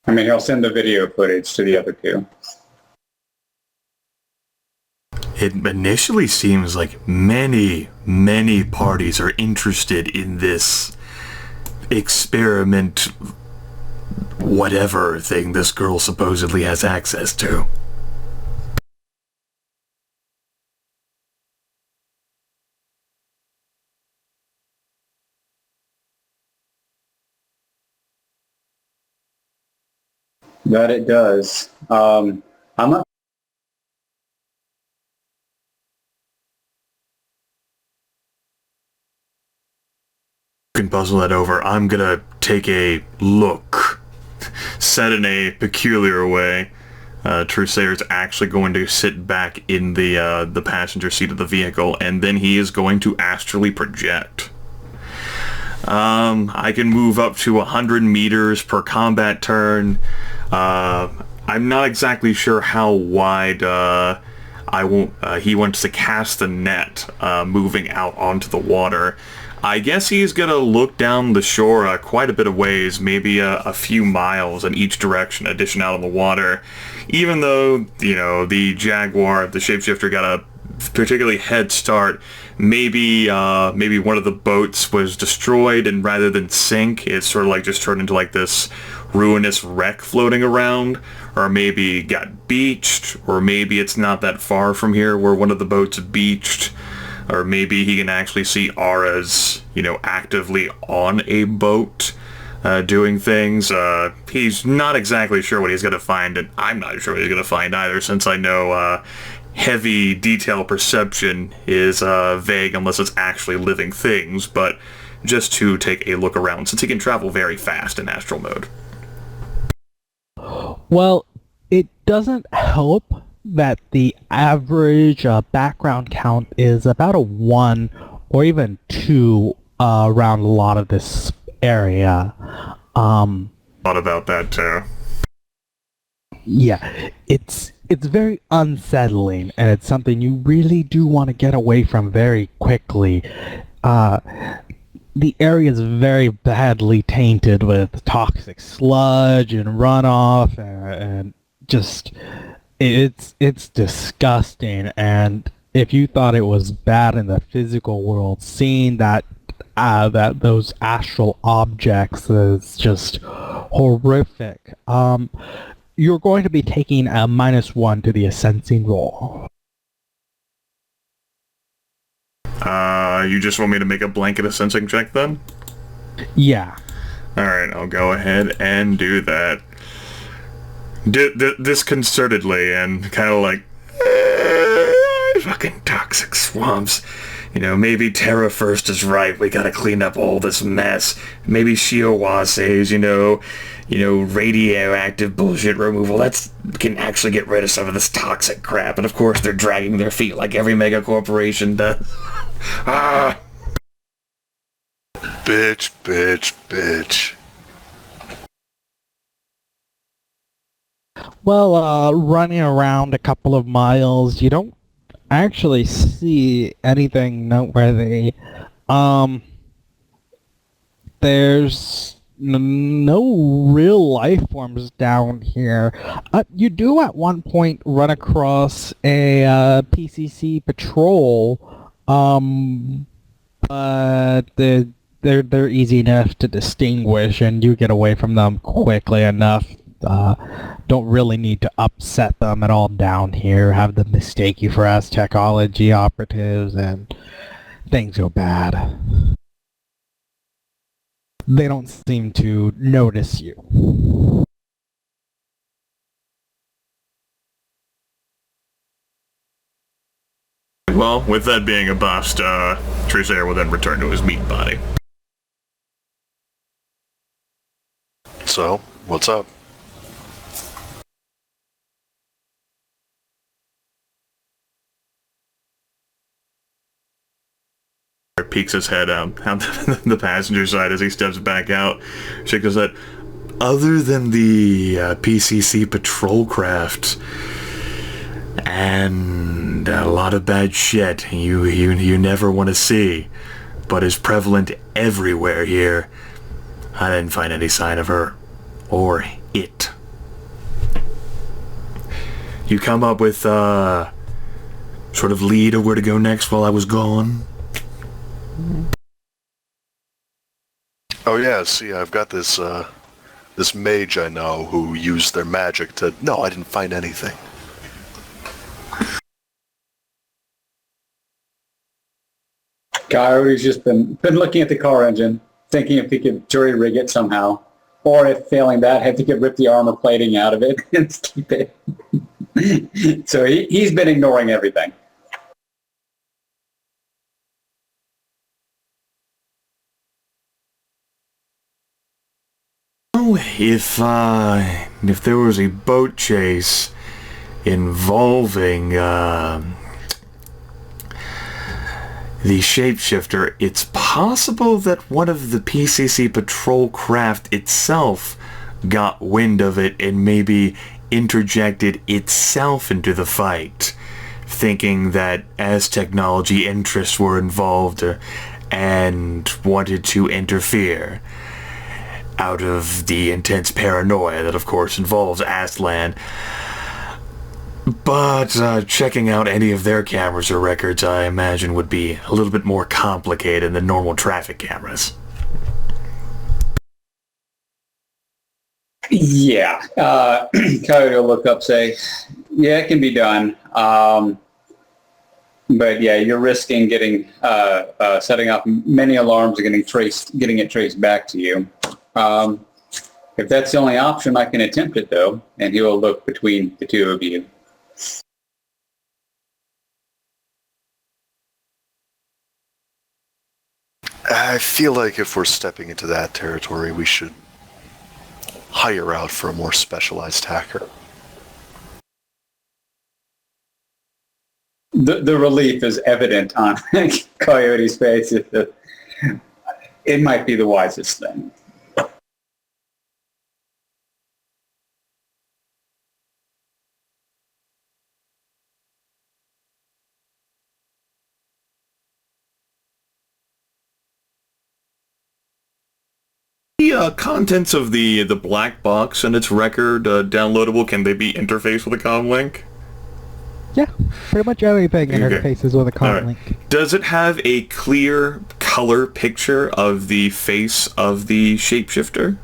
I mean, he'll send the video footage to the other two. It initially seems like many, many parties are interested in this experiment, whatever thing this girl supposedly has access to. That it does. I'm not. You can puzzle that over. I'm gonna take a look, said in a peculiar way. Truesayer's actually going to sit back in the passenger seat of the vehicle, and then he is going to astrally project. I can move up to 100 meters per combat turn. I'm not exactly sure how wide he wants to cast the net moving out onto the water. I guess he's going to look down the shore quite a bit of ways, maybe a few miles in each direction, addition out on the water. Even though, the Jaguar, the shapeshifter, got a particularly head start, maybe one of the boats was destroyed, and rather than sink, it sort of like just turned into like this ruinous wreck floating around, or maybe got beached, or maybe it's not that far from here where one of the boats beached. Or maybe he can actually see auras, actively on a boat doing things. He's not exactly sure what he's going to find, and I'm not sure what he's going to find either, since I know heavy detail perception is vague unless it's actually living things, but just to take a look around, since he can travel very fast in astral mode. Well, it doesn't help that the average background count is about a 1 or even 2 around a lot of this area. Thought about that too. Yeah, it's very unsettling, and it's something you really do want to get away from very quickly. The area is very badly tainted with toxic sludge and runoff, and just it's disgusting. And if you thought it was bad in the physical world, seeing that those astral objects is just horrific. You're going to be taking a -1 to the sensing roll. You just want me to make a blanket sensing check then? Yeah. Alright, I'll go ahead and do that. Disconcertedly, and kind of like, fucking toxic swamps. Maybe Terra First is right. We gotta clean up all this mess. Maybe Shiowa says, radioactive bullshit removal. Can actually get rid of some of this toxic crap. And of course, they're dragging their feet like every mega corporation does. Ah! Bitch, bitch, bitch. Well, running around a couple of miles, you don't actually see anything noteworthy. There's no real life forms down here. You do at one point run across a PCC patrol, but they're easy enough to distinguish, and you get away from them quickly enough. Don't really need to upset them at all down here, have them mistake you for Aztecology operatives, and things go bad. They don't seem to notice you. Well, with that being a bust, Truesayer will then return to his meat body. So, what's up? Peeks his head out the passenger side as he steps back out. Shakes his head. Other than the PCC patrol craft and a lot of bad shit you never want to see, but is prevalent everywhere here, I didn't find any sign of her or it. You come up with sort of lead of where to go next while I was gone? Oh yeah, see, I've got this this mage I know who used their magic to... No, I didn't find anything. Coyote's just been looking at the car engine, thinking if he could jury rig it somehow, or if failing that, if he could rip the armor plating out of it and keep it. So he's been ignoring everything. Oh, if there was a boat chase involving the shapeshifter, it's possible that one of the PCC patrol craft itself got wind of it and maybe interjected itself into the fight, thinking that as technology interests were involved and wanted to interfere out of the intense paranoia that of course involves Aztlan. But checking out any of their cameras or records, I imagine, would be a little bit more complicated than normal traffic cameras. Yeah. Coyote will look up, say, yeah, it can be done. But yeah, you're risking getting setting up many alarms and getting it traced back to you. If that's the only option, I can attempt it though, and he will look between the two of you. I feel like if we're stepping into that territory, we should hire out for a more specialized hacker. The relief is evident on Coyote's face. It might be the wisest thing. The contents of the black box and its record downloadable, can they be interfaced with a comm link? Yeah, pretty much everything Okay. interfaces with a comm Alright. link. Does it have a clear color picture of the face of the shapeshifter?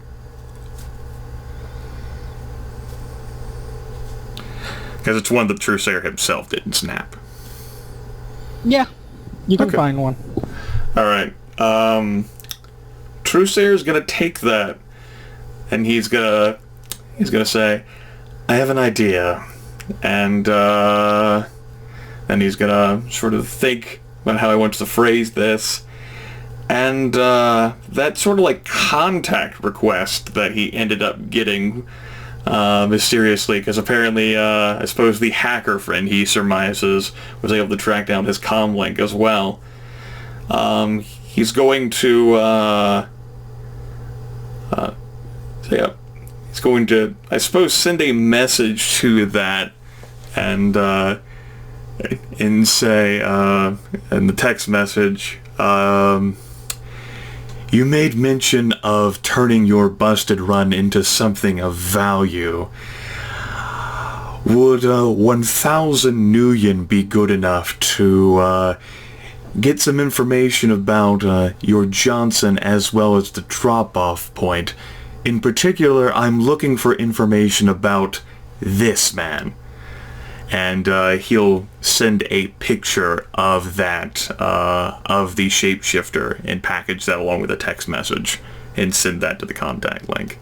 Because it's one that Truesayer himself didn't snap. Yeah, you can Okay. find one. Alright. Truesayer's gonna take that, and he's gonna say, I have an idea. And he's gonna sort of think about how he wants to phrase this. And that sort of like contact request that he ended up getting mysteriously, because apparently I suppose the hacker friend he surmises was able to track down his comm link as well. He's going to he's going to, I suppose, send a message to that and say in the text message, you made mention of turning your busted run into something of value. Would 1,000 Nuyen be good enough to get some information about your Johnson as well as the drop-off point? In particular, I'm looking for information about this man. And he'll send a picture of that, of the shapeshifter, and package that along with a text message and send that to the contact link.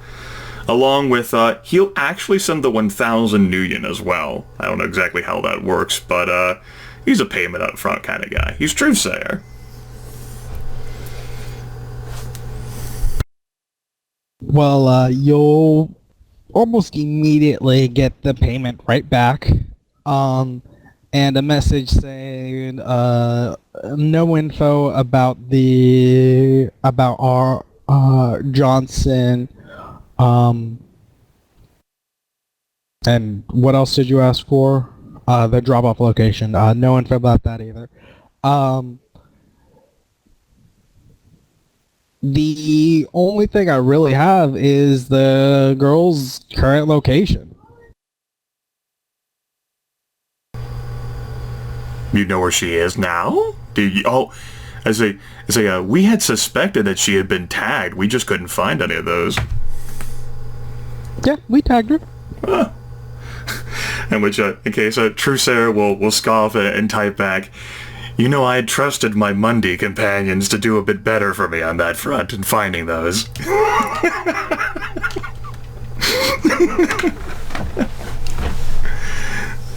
Along with, he'll actually send the 1,000 Nuyen as well. I don't know exactly how that works, but he's a payment up front kind of guy. He's Truesayer. Well, you'll almost immediately get the payment right back. And a message saying, no info about our Johnson, and what else did you ask for? The drop-off location. No info about that either. The only thing I really have is the girl's current location. You know where she is now? Do you? Oh, we had suspected that she had been tagged. We just couldn't find any of those. Yeah, we tagged her. In which, in case True Sarah will scoff and type back, you know, I had trusted my Monday companions to do a bit better for me on that front in finding those.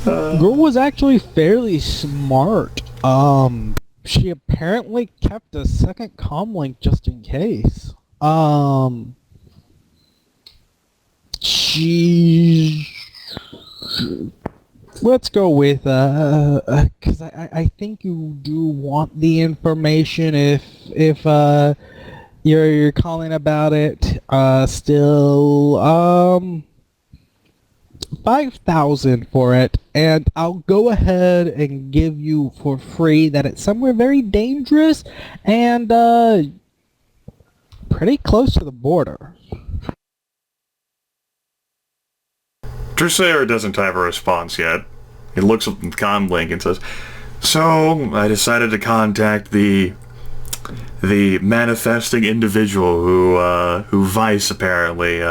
Girl was actually fairly smart. She apparently kept a second comm link just in case. Let's go with, because I think you do want the information if you're calling about it, still, 5,000 for it, and I'll go ahead and give you for free that it's somewhere very dangerous and, pretty close to the border. Drusera doesn't have a response yet. He looks at the comm link and says, so, I decided to contact the manifesting individual who Vice apparently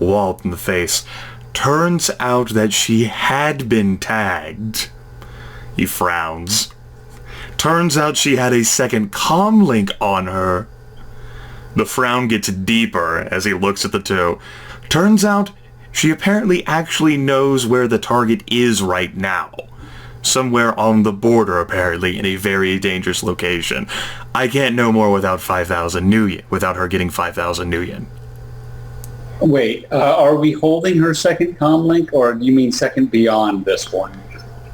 walloped in the face. Turns out that she had been tagged. He frowns. Turns out she had a second comm link on her. The frown gets deeper as he looks at the two. Turns out she apparently actually knows where the target is right now. Somewhere on the border, apparently, in a very dangerous location. I can't know more without 5,000 new yen, without her getting 5,000 new yen. Wait, are we holding her second comm link, or do you mean second beyond this one?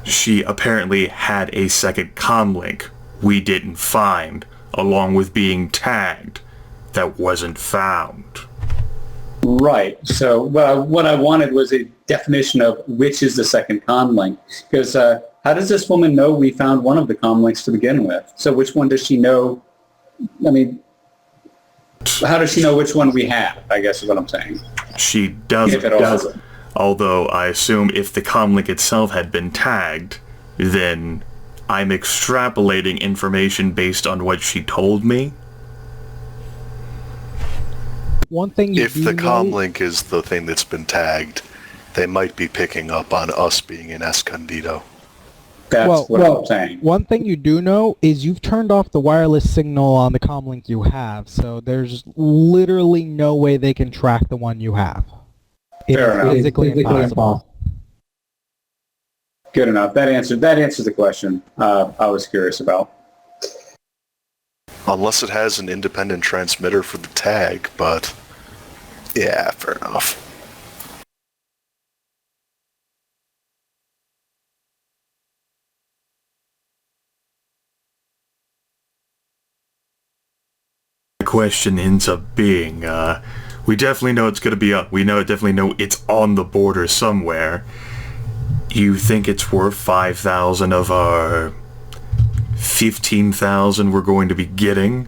She apparently had a second comm link we didn't find, along with being tagged, that wasn't found. Right. So what I wanted was a definition of which is the second comm link. Because how does this woman know we found one of the comm links to begin with? So which one does she know? I mean, how does she know which one we have, I guess is what I'm saying. She doesn't. Although I assume if the comm link itself had been tagged, then I'm extrapolating information based on what she told me. One thing if the comm link is the thing that's been tagged, they might be picking up on us being in Escondido. That's what I'm saying. One thing you do know is you've turned off the wireless signal on the comm link you have, so there's literally no way they can track the one you have. It's physically impossible. Good enough. That answers the question I was curious about. Unless it has an independent transmitter for the tag, but yeah, fair enough. The question ends up being, we definitely know it's going to be up. We definitely know it's on the border somewhere. You think it's worth 5,000 of our 15,000 we're going to be getting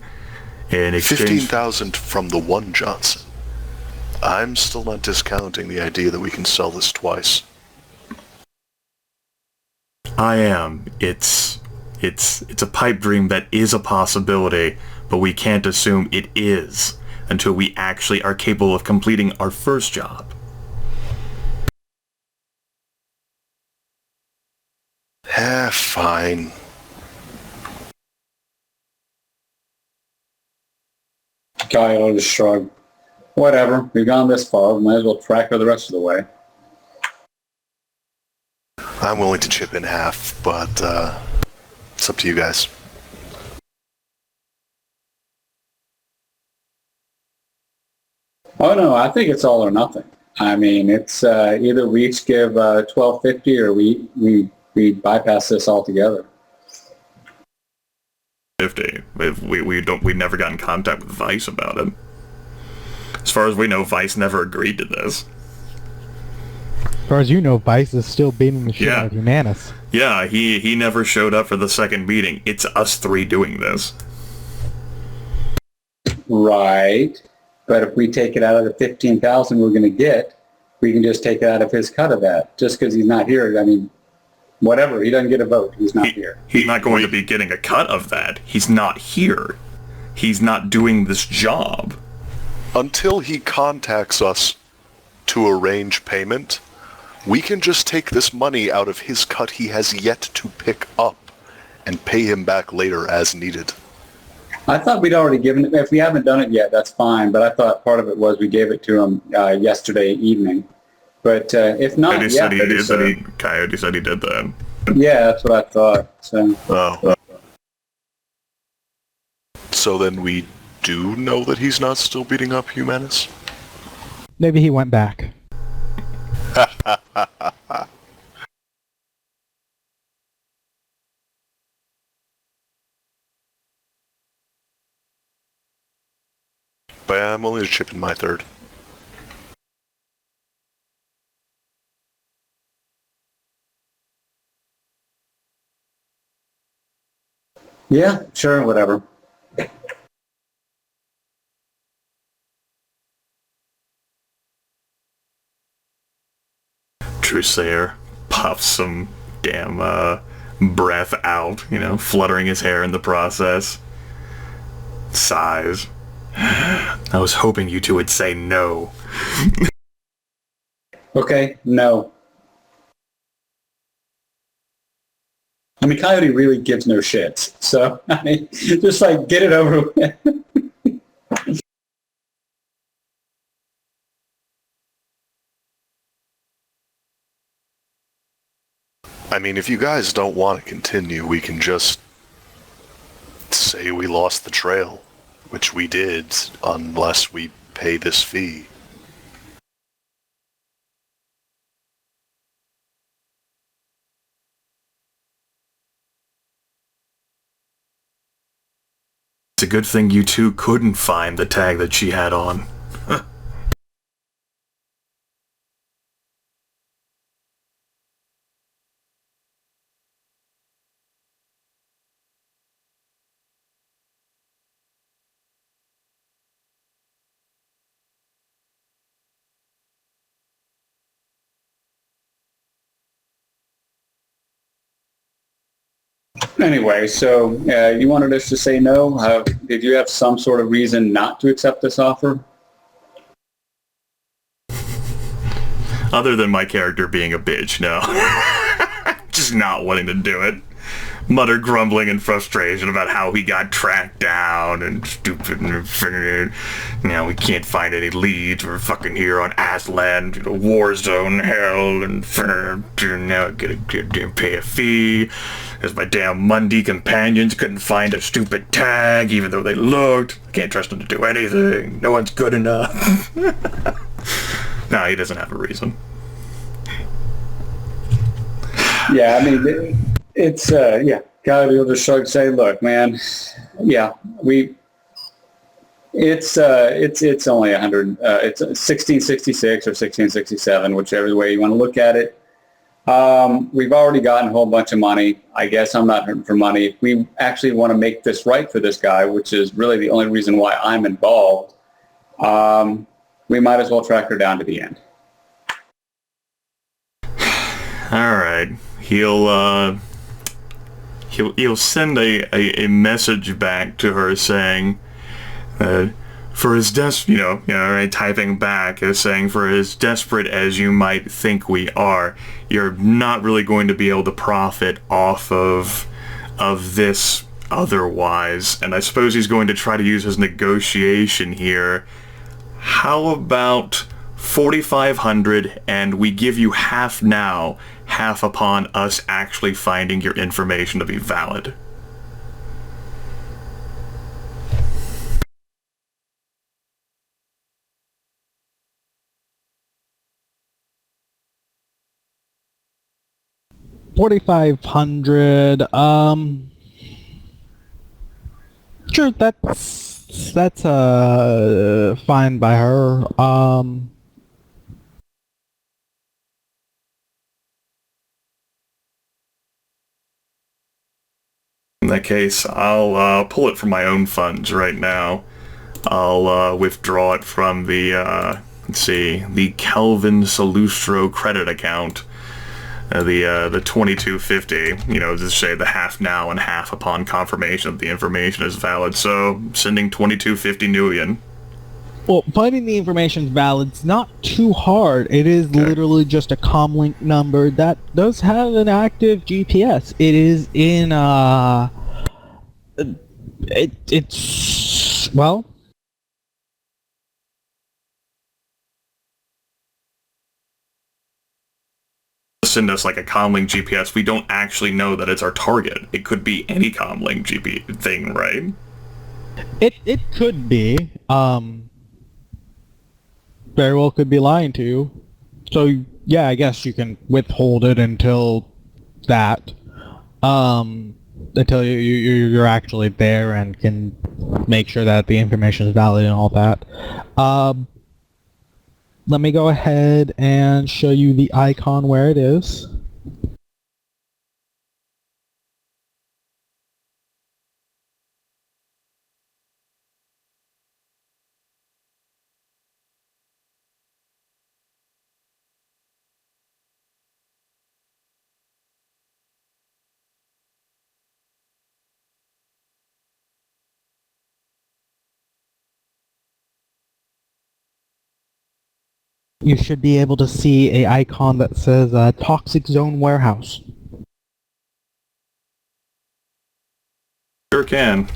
in exchange? 15,000 from the one Johnson. I'm still not discounting the idea that we can sell this twice. I am. It's a pipe dream that is a possibility, but we can't assume it is until we actually are capable of completing our first job. Fine. Guy will just shrug. Whatever. We've gone this far. We might as well track her the rest of the way. I'm willing to chip in half, but it's up to you guys. Oh no, I think it's all or nothing. I mean, it's either we each give $12.50 or we bypass this altogether. 50. We've never got in contact with Vice about it. As far as we know, Vice never agreed to this. As far as you know, Vice is still beating the shit out of Humanus. Yeah, he never showed up for the second meeting. It's us three doing this. Right. But if we take it out of the 15,000 we're going to get, we can just take it out of his cut of that. Just because he's not here, I mean, whatever. He doesn't get a vote. He's not here. He's not going to be getting a cut of that. He's not here. He's not doing this job. Until he contacts us to arrange payment, we can just take this money out of his cut he has yet to pick up and pay him back later as needed. I thought we'd already given it. If we haven't done it yet, that's fine. But I thought part of it was we gave it to him yesterday evening. But if not, Coyote said he did that. Coyote said he did that. Yeah, that's what I thought. So. So then we do know that he's not still beating up Humanus? Maybe he went back. But I'm only chipping my third. Yeah, sure, whatever. Trusair puffs some damn breath out, fluttering his hair in the process. Sighs. I was hoping you two would say no. Okay, no. I mean, Coyote really gives no shits. So, I mean, just like, get it over with. I mean, if you guys don't want to continue, we can just say we lost the trail, which we did, unless we pay this fee. It's a good thing you two couldn't find the tag that she had on. Anyway, so you wanted us to say no. Did you have some sort of reason not to accept this offer? Other than my character being a bitch, no. Just not wanting to do it. Mutter grumbling in frustration about how he got tracked down and stupid and we can't find any leads. We're fucking here on Aslan, war zone hell, and now I gotta pay a fee. Because my damn Mundy companions couldn't find a stupid tag even though they looked. I can't trust them to do anything. No one's good enough. No, he doesn't have a reason. Yeah, I mean, it's, Coyote will just shrug and say, look, man, yeah, it's only 100, it's 1666 or 1667, whichever way you want to look at it. We've already gotten a whole bunch of money. I guess I'm not hurting for money. If we actually want to make this right for this guy, which is really the only reason why I'm involved, we might as well track her down to the end. All right. He'll send a message back to her saying, for as typing back is saying, for as desperate as you might think we are, you're not really going to be able to profit off of this otherwise. And I suppose he's going to try to use his negotiation here. How about 4,500 and we give you half now, half upon us actually finding your information to be valid? $4,500. Sure, that's fine by her. In that case, I'll pull it from my own funds right now. I'll withdraw it from the, let's see, the Kelvin Salustro credit account. The 2250, just say the half now and half upon confirmation that the information is valid. So, sending 2250 Nuyen. Well, finding the information is valid. It's not too hard. It is literally just a comlink number that does have an active GPS. It is in, it's, well... Send us like a comlink GPS. We don't actually know that it's our target. It could be any comlink GP thing, right? It could be. Very well could be lying to you. So yeah, I guess you can withhold it until that. Until you're actually there and can make sure that the information is valid and all that. Let me go ahead and show you the icon where it is. You should be able to see a icon that says Toxic Zone Warehouse. Sure can.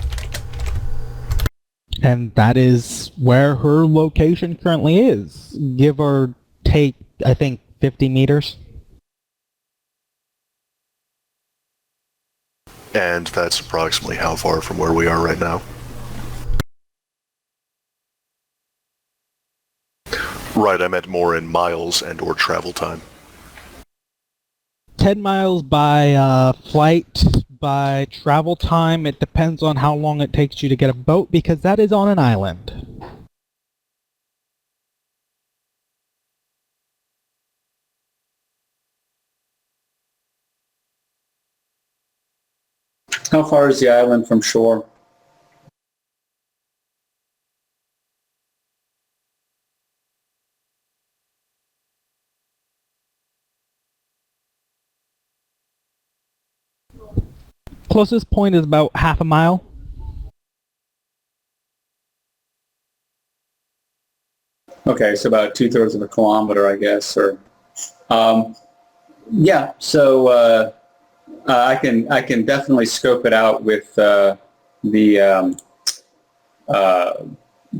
And that is where her location currently is. Give or take, I think, 50 meters. And that's approximately how far from where we are right now? Right, I meant more in miles and or travel time. 10 miles by flight, by travel time. It depends on how long it takes you to get a boat, because that is on an island. How far is the island from shore? Closest point is about half a mile. Okay, so about 2/3 of a kilometer, I guess. Or, yeah. So I can definitely scope it out with the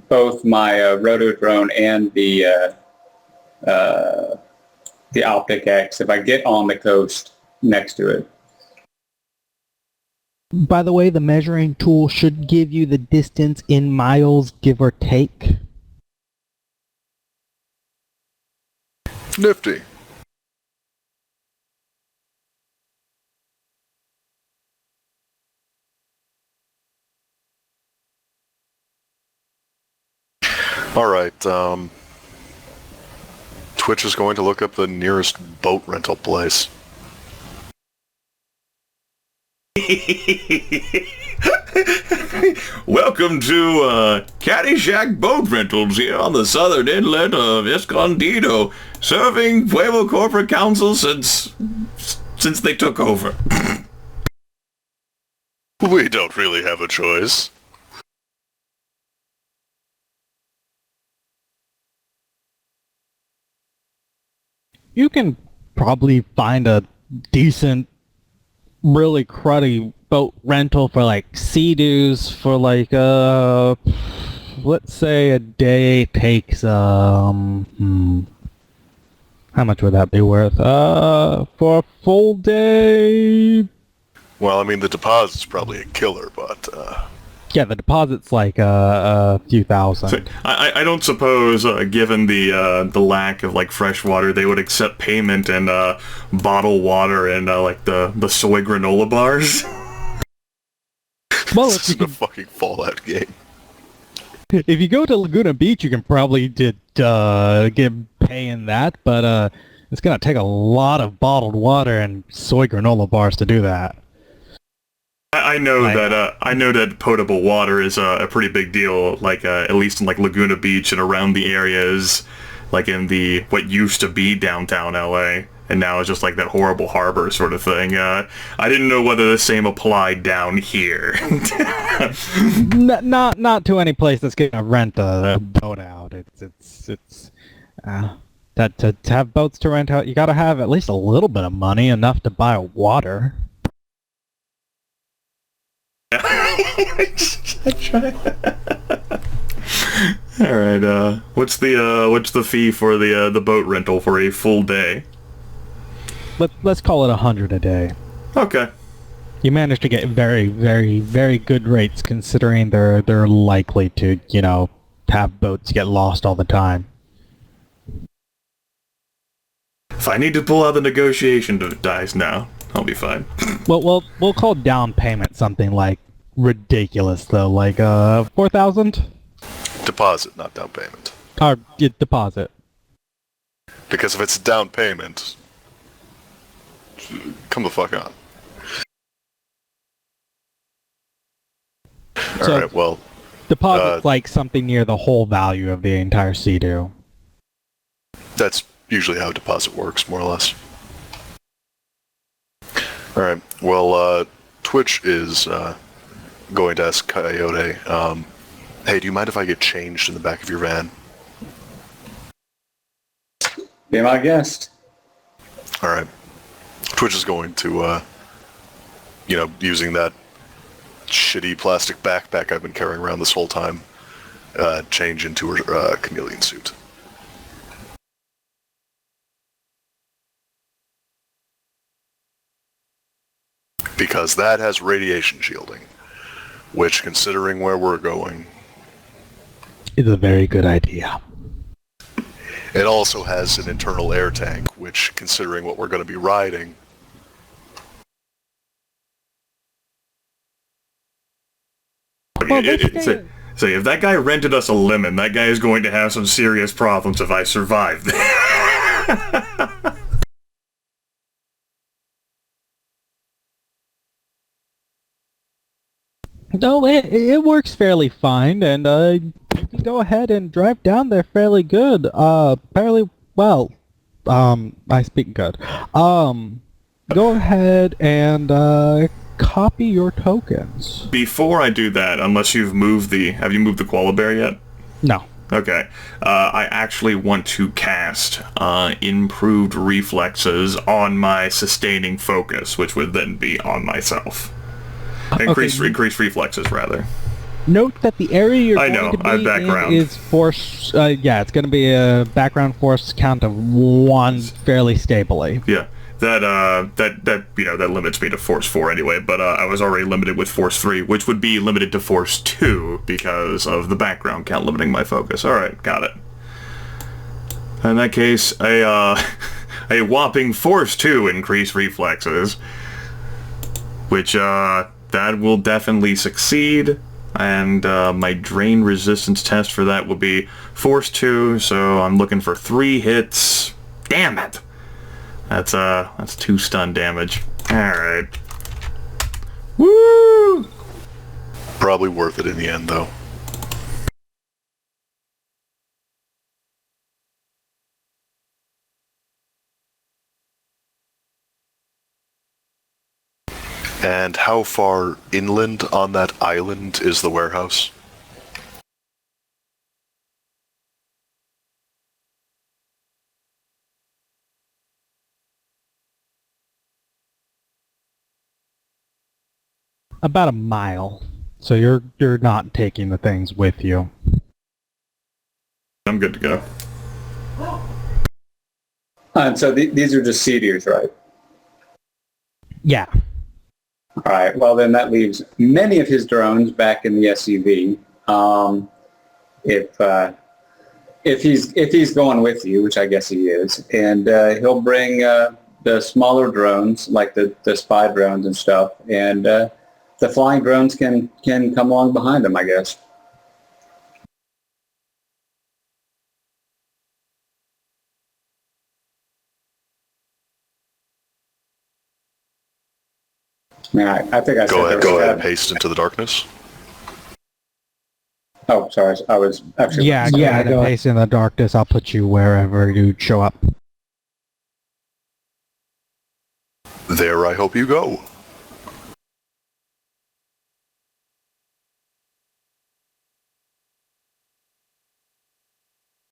both my roto drone and the Optic X if I get on the coast next to it. By the way, the measuring tool should give you the distance in miles, give or take. Nifty. Alright, Twitch is going to look up the nearest boat rental place. Welcome to Caddyshack Boat Rentals here on the southern inlet of Escondido, serving Pueblo Corporate Council since they took over. We don't really have a choice. You can probably find a decent, really cruddy boat rental for like sea-doos for like let's say a day takes how much would that be worth? For a full day. Well, I mean, the deposit's probably a killer, but Yeah, the deposit's like a few thousand. So, I don't suppose, given the lack of like fresh water, they would accept payment in bottled water and like the soy granola bars. Well, this is a fucking Fallout game. if you go to Laguna Beach, you can probably get pay in that, but it's gonna take a lot of bottled water and soy granola bars to do that. I know that potable water is a pretty big deal. Like at least in like Laguna Beach and around the areas, like in the what used to be downtown LA, and now it's just like that horrible harbor sort of thing. I didn't know whether the same applied down here. Not to any place that's gonna rent a boat out. It's that to have boats to rent out, you gotta have at least a little bit of money, enough to buy water. All right. What's the fee for the boat rental for a full day? Let's call it 100 a day. Okay. You managed to get very, very, very good rates considering they're likely to, have boats get lost all the time. If I need to pull out the negotiation dice now, I'll be fine. Well, we'll call down payment something like ridiculous though, like 4,000. Deposit, not down payment. Or deposit. Because if it's down payment, come the fuck on. So, Alright, well... Deposit's like something near the whole value of the entire Sea-Doo. That's usually how a deposit works, more or less. Alright, well, Twitch is going to ask Coyote, hey, do you mind if I get changed in the back of your van? Be my guest. Alright. Twitch is going to, using that shitty plastic backpack I've been carrying around this whole time, change into her chameleon suit. Because that has radiation shielding, which, considering where we're going, is a very good idea. it also has an internal air tank, which, considering what we're going to be riding... Well, So if that guy rented us a lemon, that guy is going to have some serious problems if I survive. No, it works fairly fine, and you can go ahead and drive down there fairly good. Fairly well. I speak good. Go ahead and copy your tokens. Before I do that, unless have you moved the koala bear yet? No. Okay. I actually want to cast improved reflexes on my sustaining focus, which would then be on myself. Increase reflexes, rather. Note that the area you're going to I have be background. in is force... it's going to be a background force count of 1 fairly stably. Yeah. That limits me to Force 4 anyway, but I was already limited with Force 3, which would be limited to Force 2 because of the background count limiting my focus. Alright, got it. In that case, a whopping Force 2 increased reflexes, which, that will definitely succeed, and my drain resistance test for that will be Force 2, so I'm looking for 3 hits. Damn it! That's 2 stun damage. Alright. Woo! Probably worth it in the end, though. And how far inland on that island is the warehouse? About a mile. So you're not taking the things with you. I'm good to go. And so these are just Sea-Doos, right? Yeah. All right. Well, then that leaves many of his drones back in the SUV. If he's going with you, which I guess he is, and he'll bring the smaller drones, like the spy drones and stuff, and the flying drones can come along behind him, I guess. Yeah, I think I said Go there ahead. was Go ahead. that. Paste into the darkness. Oh, sorry. I was actually. Yeah, go ahead and paste in the darkness. I'll put you wherever you show up. There I hope you go.